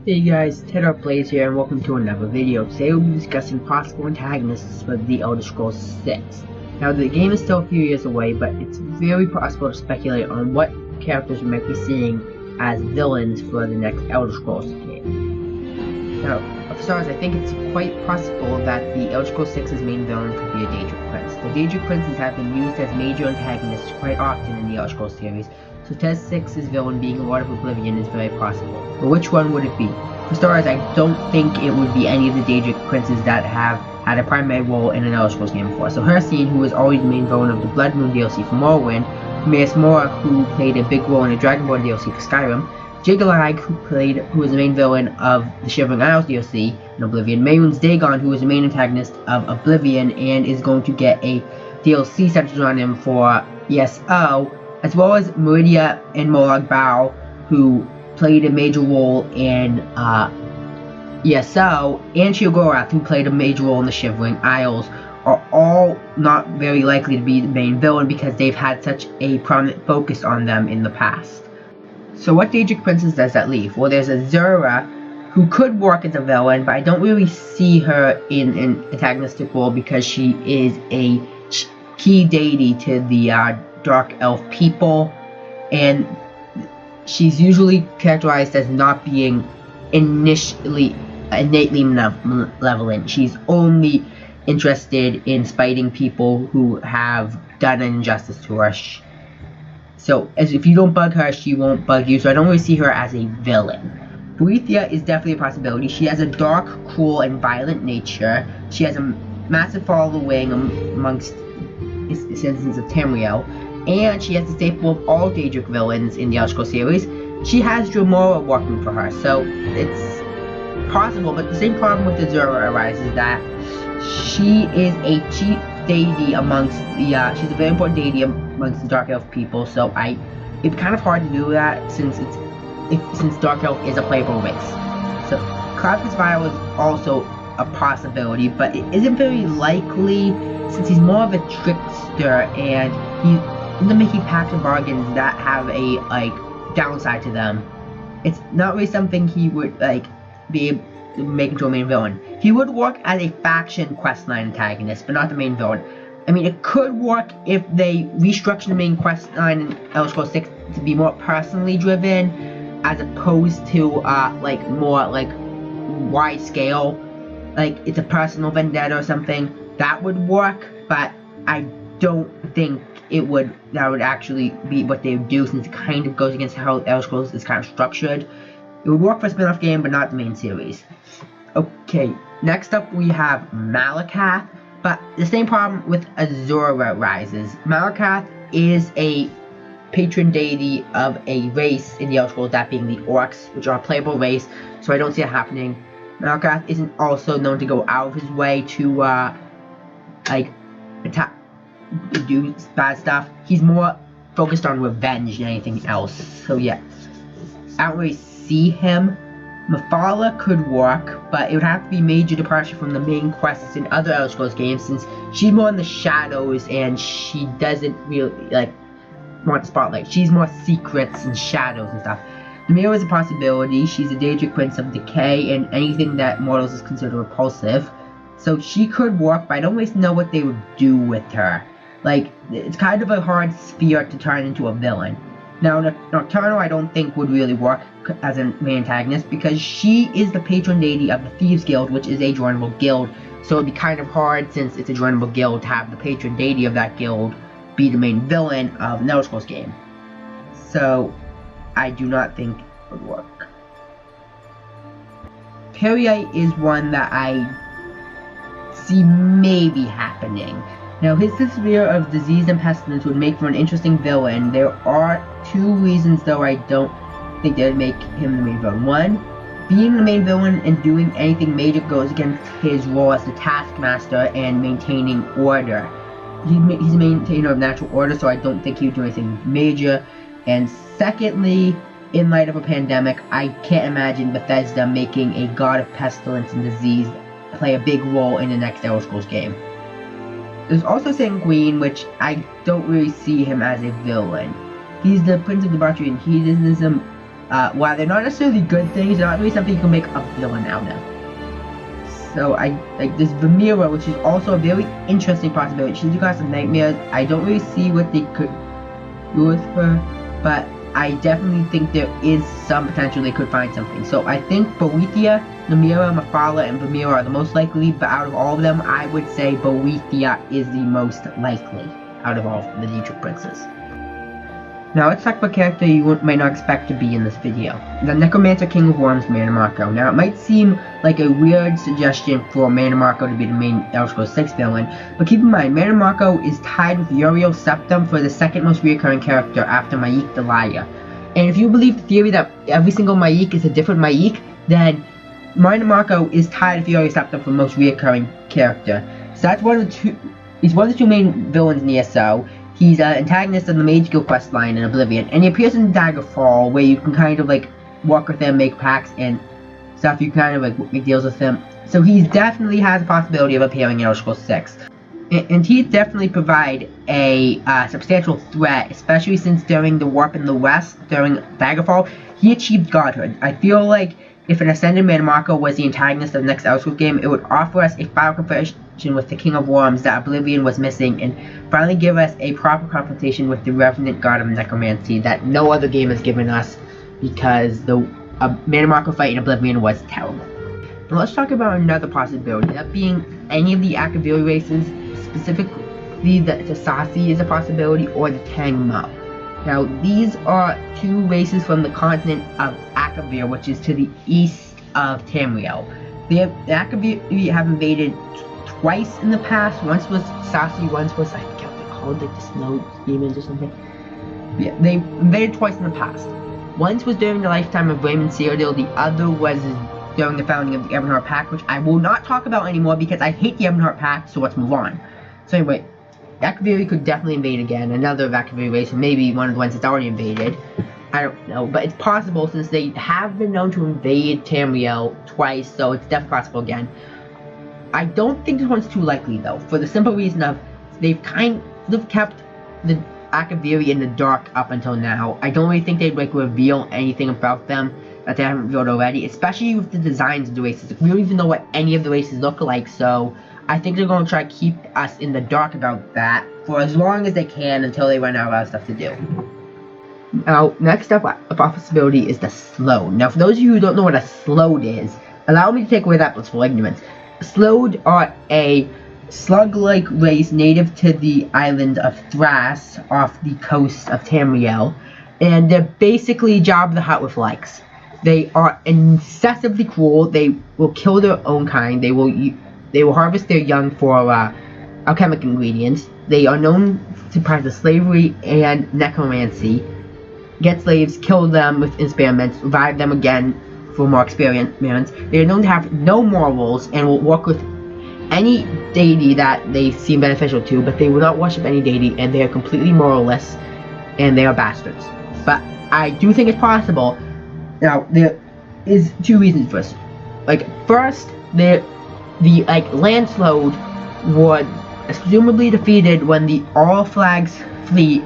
Hey guys, Plays here and welcome to another video. Today we'll be discussing possible antagonists for The Elder Scrolls 6. Now the game is still a few years away, but it's very possible to speculate on what characters we might be seeing as villains for the next Elder Scrolls game. Now, for starters, I think it's quite possible that the Elder Scrolls 6's main villain could be a Daedric Prince. The Daedric Princes have been used as major antagonists quite often in the Elder Scrolls series, so Tez 6's villain being a Lord of Oblivion is very possible. But which one would it be? For starters, I don't think it would be any of the Daedric Princes that have had a primary role in an Elder Scrolls game before. So Hircine, who was always the main villain of the Blood Moon DLC for Morrowind, Mace Mora, who played a big role in the Dragonborn DLC for Skyrim, Jiggalag, who was the main villain of the Shivering Isles DLC in Oblivion, Mehrunes Dagon, who was the main antagonist of Oblivion and is going to get a DLC centered on him for ESO, as well as Meridia and Molag Bal, who played a major role in ESO, and Sheogorath, who played a major role in the Shivering Isles, are all not very likely to be the main villain because they've had such a prominent focus on them in the past. So what Daedric Princess does that leave? Well, there's Azura, who could work as a villain, but I don't really see her in an antagonistic role because she is a key deity to the Dark Elf people, and she's usually characterized as not being innately malevolent. She's only interested in spiting people who have done an injustice to her. So, as if you don't bug her, she won't bug you, so I don't really see her as a villain. Boethiah is definitely a possibility. She has a dark, cruel, and violent nature. She has a massive following amongst the citizens of Tamriel, and she has the staple of all Daedric villains in the Elder Scrolls series. She has Dromora working for her, so it's possible, but the same problem with Azura arises that she is a chief deity amongst the, she's a very important deity amongst the Dark Elf people, so it's kind of hard to do that since Dark Elf is a playable race. So Cloudfist Vial is also a possibility, but it isn't very likely since he's more of a trickster and he isn't making pacts and bargains that have a downside to them. It's not really something he would be able to make into a main villain. He would work as a faction questline antagonist, but not the main villain. I mean, it could work if they restructure the main questline in Elder Scrolls 6 to be more personally driven, as opposed to more wide scale. Like it's a personal vendetta or something. That would work, but I don't think that would actually be what they would do, since it kind of goes against how Elder Scrolls is kind of structured. It would work for a spin-off game, but not the main series. Okay, next up we have Malakath, but the same problem with Azura rises. Malakath is a patron deity of a race in the Elder Scrolls, that being the Orcs, which are a playable race, so I don't see it happening. Malakath isn't also known to go out of his way to attack, do bad stuff. He's more focused on revenge than anything else. So yeah, I don't really see him. Mephala could work, but it would have to be major departure from the main quests in other Elder Scrolls games, since she's more in the shadows and she doesn't really want the spotlight. She's more secrets and shadows and stuff. Namira is a possibility. She's a Daedric Prince of Decay, and anything that mortals is considered repulsive. So she could work, but I don't really know what they would do with her. It's kind of a hard sphere to turn into a villain. Now, Nocturnal I don't think would really work as a main antagonist, because she is the patron deity of the Thieves Guild, which is a joinable guild. So it'd be kind of hard, since it's a joinable guild, to have the patron deity of that guild be the main villain of an Elder Scrolls game. So I do not think it would work. Periite is one that I see maybe happening. Now, his sphere of disease and pestilence would make for an interesting villain. There are two reasons, though, I don't think they would make him the main villain. One, being the main villain and doing anything major goes against his role as the Taskmaster and maintaining order. He's a maintainer of natural order, so I don't think he would do anything major. And secondly, in light of a pandemic, I can't imagine Bethesda making a god of pestilence and disease play a big role in the next Elder Scrolls game. There's also Sanguine, which I don't really see him as a villain. He's the Prince of Debauchery and Hedonism, while they're not necessarily good things, they're not really something you can make a villain out of. So I like this Vamira, which is also a very interesting possibility. She's a class of nightmares. I don't really see what they could do with her, but I definitely think there is some potential they could find something. So I think Boethia, Namira, Mafala, and Vamira are the most likely, but out of all of them, I would say Boethia is the most likely out of all the Dietrich princes. Now let's talk about a character you might not expect to be in this video. The Necromancer King of Worms, Mana Marco. Now it might seem like a weird suggestion for Mana Marco to be the main Elder Scrolls 6 villain, but keep in mind, Mana Marco is tied with Uriel Septim for the second most recurring character after Maik the Liar. And if you believe the theory that every single Maik is a different Maik, then Mana Marco is tied with Uriel Septim for the most recurring character. So that's he's one of the two main villains in ESO. He's an antagonist of the Mage Guild questline in Oblivion, and he appears in Daggerfall, where you can kind of like work with him, make pacts and stuff. You can kind of like make deals with him. So he definitely has a possibility of appearing in Elder Scrolls 6. And he definitely provide a substantial threat, especially since during the Warp in the West, during Daggerfall, he achieved godhood. I feel like if an Ascended Mana Marco was the antagonist of the next Elder Scrolls game, it would offer us a final confrontation with the King of Worms that Oblivion was missing, and finally give us a proper confrontation with the Revenant God of Necromancy that no other game has given us, because the Mana Marco fight in Oblivion was terrible. But let's talk about another possibility, that being any of the Akaviri races, specifically the Tasasi is a possibility, or the Tang Mob. Now, these are two races from the continent of Akavir, which is to the east of Tamriel. The Akaviri have invaded twice in the past. Once was Sasi, once was, I forget what they called, like the Snow Demons or something. Yeah, they invaded twice in the past. Once was during the lifetime of Raymond Cyrodiil, the other was during the founding of the Ebonheart Pact, which I will not talk about anymore because I hate the Ebonheart Pact, so let's move on. So anyway, Akaviri could definitely invade again, another Akaviri race, or maybe one of the ones that's already invaded. I don't know, but it's possible since they have been known to invade Tamriel twice, so it's definitely possible again. I don't think this one's too likely though, for the simple reason of they've kind of kept the Akaviri in the dark up until now. I don't really think they'd like reveal anything about them that they haven't revealed already, especially with the designs of the races. We don't even know what any of the races look like, so I think they're going to try to keep us in the dark about that for as long as they can until they run out of other stuff to do. Now, next up, a possibility is the Slode. Now, for those of you who don't know what a Slode is, allow me to take away that blissful ignorance. Slode are a slug-like race native to the island of Thras off the coast of Tamriel, and they're basically Jabba the Hutt with legs. They are excessively cruel. They will kill their own kind. They will harvest their young for alchemic ingredients. They are known to practice slavery and necromancy, get slaves, kill them with experiments, revive them again for more experiments. They are known to have no morals and will work with any deity that they seem beneficial to, but they will not worship any deity, and they are completely moralless, and they are bastards. But I do think it's possible. Now, there is two reasons for this. Like, first, the land Slode was presumably defeated when the All Flags fleet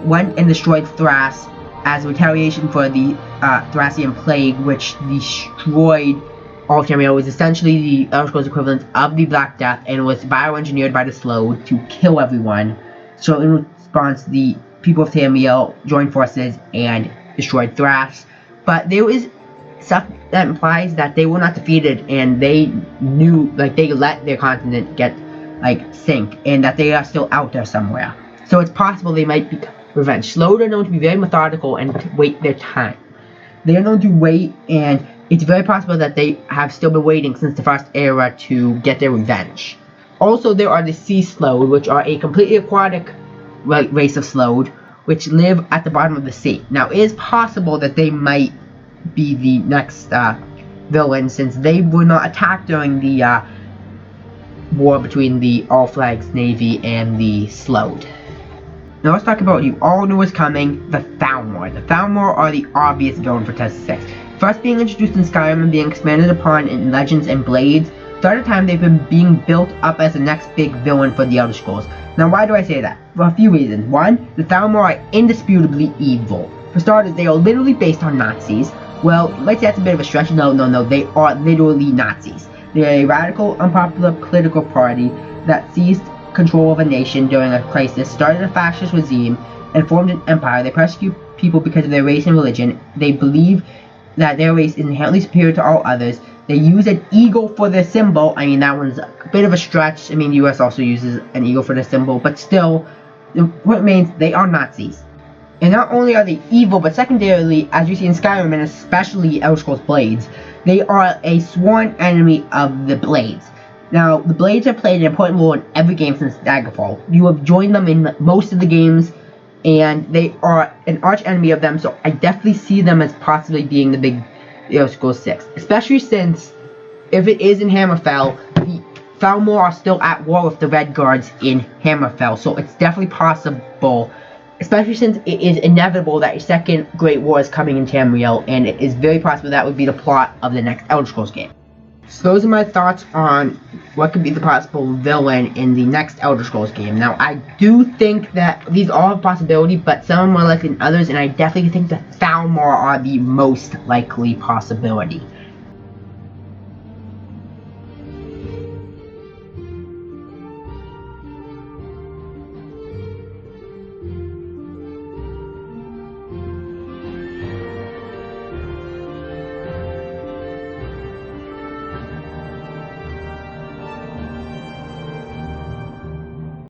went and destroyed Thras as retaliation for the Thracian plague, which destroyed all of Tamriel. It was essentially the Elder Scrolls equivalent of the Black Death, and was bioengineered by the Slode to kill everyone. So in response, the people of Tamriel joined forces and destroyed Thras. But there is stuff that implies that they were not defeated, and they knew, like, they let their continent get, like, sink, and that they are still out there somewhere. So it's possible they might be revenge. Slode are known to be very methodical and to wait their time. They are known to wait, and it's very possible that they have still been waiting since the first era to get their revenge. Also, there are the Sea Slode, which are a completely aquatic race of Slode, which live at the bottom of the sea. Now, it is possible that they might be the next villain, since they were not attacked during the war between the All Flags Navy and the Slode. Now let's talk about what you all knew was coming, the Foulmore. The Foulmore are the obvious villain for Test 6. First being introduced in Skyrim and being expanded upon in Legends and Blades, throughout the time they've been being built up as the next big villain for the Elder Scrolls. Now why do I say that? For a few reasons. One, the Foulmore are indisputably evil. For starters, they are literally based on Nazis. Well, you might say that's a bit of a stretch. No, they are literally Nazis. They're a radical, unpopular political party that seized control of a nation during a crisis, started a fascist regime, and formed an empire. They persecute people because of their race and religion. They believe that their race is inherently superior to all others. They use an eagle for their symbol. I mean, that one's a bit of a stretch. I mean, the US also uses an eagle for their symbol, but still, what remains, they are Nazis. And not only are they evil, but secondarily, as you see in Skyrim, and especially Elder Scrolls Blades, they are a sworn enemy of the Blades. Now, the Blades have played an important role in every game since Daggerfall. You have joined them in most of the games, and they are an arch enemy of them, so I definitely see them as possibly being the big Elder Scrolls 6. Especially since, if it is in Hammerfell, the Foulmore are still at war with the Red Guards in Hammerfell, so it's definitely possible, especially since it is inevitable that a second Great War is coming in Tamriel, and it is very possible that would be the plot of the next Elder Scrolls game. So those are my thoughts on what could be the possible villain in the next Elder Scrolls game. Now, I do think that these are a possibility, but some are more likely than others, and I definitely think that Foulmore are the most likely possibility.